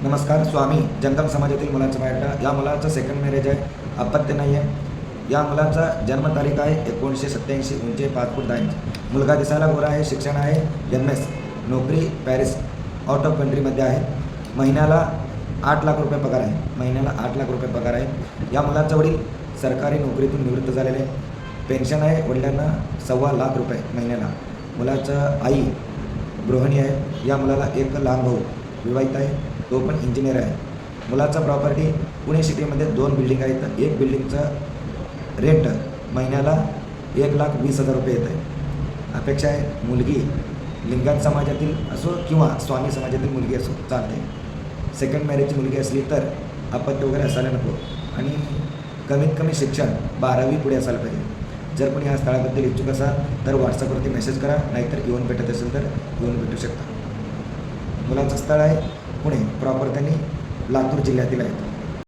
नमस्कार. स्वामी जंगम समाजातील मुलांचा बायोडाटा. या मुलाचं सेकंड मॅरेज आहे, अपत्य नाही आहे. या मुलाचा जन्मतारीख आहे 1987, उंची 5 फूट 10 इंच. मुलगा दिसायला गोरा आहे, शिक्षण आहे MS, नोकरी पॅरिस, आउट ऑफ कंट्रीमध्ये आहे. महिन्याला 8 लाख रुपये पगार आहे. महिन्याला 8 लाख रुपये पगार आहे. या मुलाचा वडील सरकारी नोकरीतून निवृत्त झालेले आहे. पेन्शन आहे वडिलांना 1.25 लाख रुपये महिन्याला. मुलाचं आई गृहिणी आहे. या मुलाला एक लहान भाऊ विवाहित आहे, तो पण इंजिनियर आहे. मुलाचा प्रॉपर्टी पुणे सिटीमध्ये 2 बिल्डिंग आहेत. एक बिल्डिंगचं रेंट महिन्याला 1,20,000 रुपये येत आहे. अपेक्षा आहे मुलगी लिंगायत समाजातील असो किंवा स्वामी समाजातील मुलगी असो चालते. सेकंड मॅरेजची मुलगी असली तर अपत्य वगैरे असायला नको आणि कमीत कमी शिक्षण 12वी पुढे असायला पाहिजे. जर कोणी या स्थळाबद्दल इच्छुक असाल तर व्हॉट्सअपवरती मेसेज करा, नाहीतर येऊन भेटत असेल तर येऊन भेटू शकता. मुलाचं स्थळ आहे पुणे, प्रॉपर त्यांनी लातूर जिल्ह्यातील आहे.